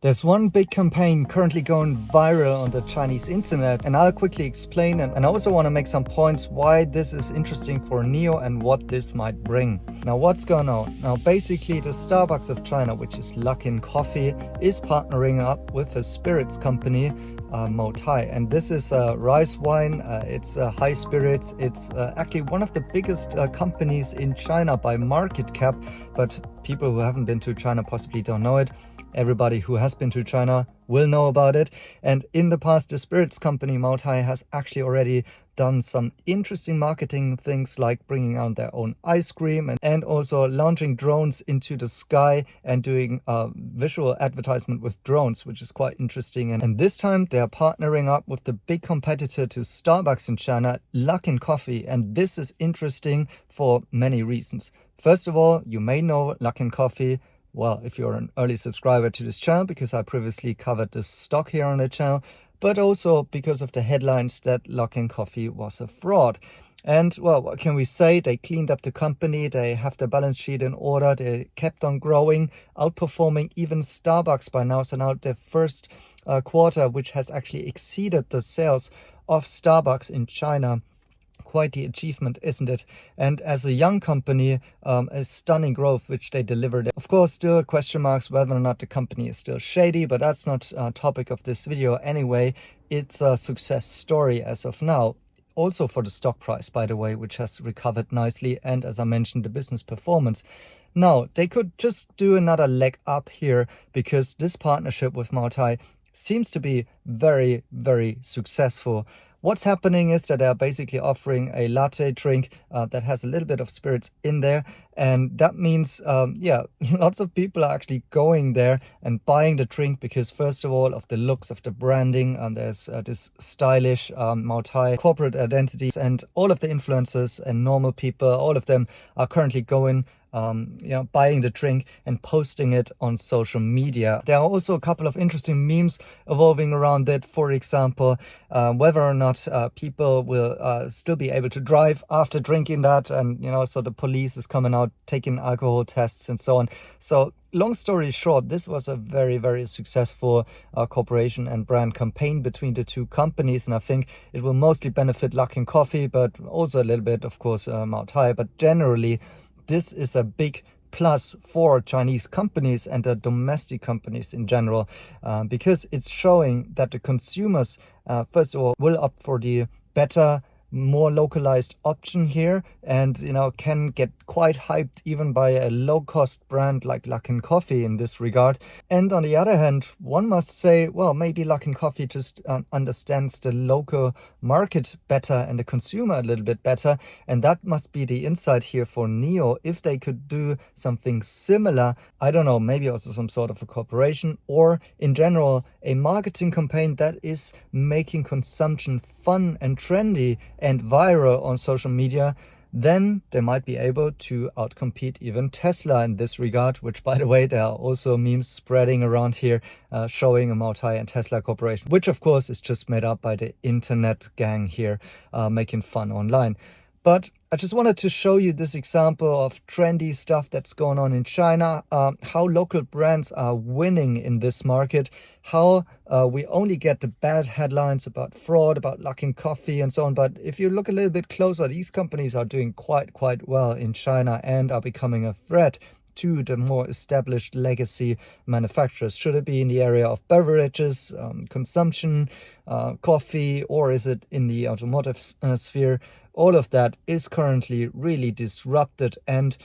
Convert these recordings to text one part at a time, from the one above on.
There's one big campaign currently going viral on the Chinese internet, and I'll quickly explain, and I also want to make some points why this is interesting for NIO and what this might bring. Now, what's going on? Now, basically, the Starbucks of China, which is Luckin Coffee, is partnering up with a spirits company, Moutai, and this is rice wine. It's high spirits. It's actually one of the biggest companies in China by market cap, but people who haven't been to China possibly don't know it. Everybody who has been to China will know about it. And in the past, the spirits company Moutai has actually already done some interesting marketing things, like bringing out their own ice cream and also launching drones into the sky and doing visual advertisement with drones, which is quite interesting. And this time they are partnering up with the big competitor to Starbucks in China, Luckin Coffee. And this is interesting for many reasons. First of all, you may know Luckin Coffee. Well, if you're an early subscriber to this channel, because I previously covered the stock here on the channel, but also because of the headlines that Luckin Coffee was a fraud. And well, what can we say? They cleaned up the company, they have the balance sheet in order, they kept on growing, outperforming even Starbucks by now. So now the first quarter, which has actually exceeded the sales of Starbucks in China. Quite the achievement, isn't it? And as a young company, a stunning growth which they delivered. Of course, still question marks whether or not the company is still shady, but that's not a topic of this video anyway. It's a success story as of now. Also for the stock price, by the way, which has recovered nicely, and as I mentioned, the business performance. Now, they could just do another leg up here, because this partnership with Moutai seems to be very, very successful. What's happening is that they're basically offering a latte drink that has a little bit of spirits in there. And that means, lots of people are actually going there and buying the drink because, first of all, of the looks of the branding. There's this stylish Moutai corporate identities, and all of the influencers and normal people, all of them are currently going buying the drink and posting it on social media. There are also a couple of interesting memes evolving around it. For example, whether or not people will still be able to drive after drinking that, and so the police is coming out taking alcohol tests and so on. So long story short, this was a very, very successful cooperation and brand campaign between the two companies, and I think it will mostly benefit Luckin Coffee, but also a little bit, of course, Moutai. But generally, this is a big plus for Chinese companies and the domestic companies in general, because it's showing that the consumers, first of all, will opt for the better, more localized option here, and can get quite hyped even by a low-cost brand like Luckin Coffee in this regard. And on the other hand, one must say, well, maybe Luckin Coffee just understands the local market better and the consumer a little bit better, and that must be the insight here for NIO. If they could do something similar, I don't know, maybe also some sort of a cooperation, or in general a marketing campaign that is making consumption fun and trendy and viral on social media, then they might be able to outcompete even Tesla in this regard, which, by the way, there are also memes spreading around here showing a Moutai and Tesla cooperation, which of course is just made up by the internet gang here making fun online. But I just wanted to show you this example of trendy stuff that's going on in China, how local brands are winning in this market, how we only get the bad headlines about fraud, about Luckin Coffee and so on. But if you look a little bit closer, these companies are doing quite well in China and are becoming a threat to the more established legacy manufacturers. Should it be in the area of beverages, consumption, coffee, or is it in the automotive sphere? All of that is currently really disrupted and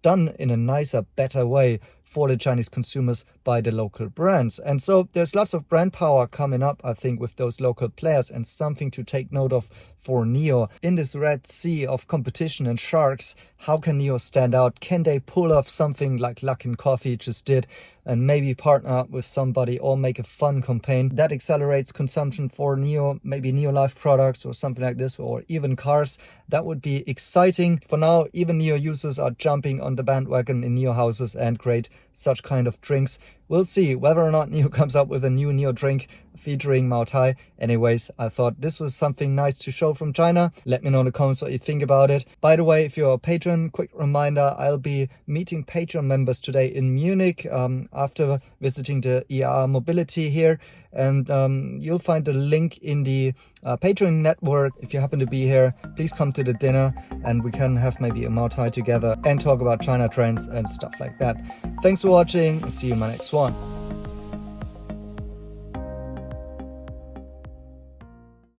done in a nicer, better way for the Chinese consumers by the local brands. And so there's lots of brand power coming up, I think, with those local players, and something to take note of for NIO. In this Red Sea of competition and sharks, how can NIO stand out? Can they pull off something like Luckin Coffee just did, and maybe partner up with somebody or make a fun campaign that accelerates consumption for NIO, maybe NIO Life products or something like this, or even cars? That would be exciting. For now, even NIO users are jumping on the bandwagon in NIO houses and create such kind of drinks. We'll see whether or not NIO comes up with a new NIO drink. featuring Moutai. Anyways, I thought this was something nice to show from China. Let me know in the comments what you think about it. By the way, if you're a patron, quick reminder, I'll be meeting Patreon members today in Munich after visiting the ER Mobility here. And you'll find the link in the Patreon network. If you happen to be here, please come to the dinner and we can have maybe a Moutai together and talk about China trends and stuff like that. Thanks for watching. See you in my next one.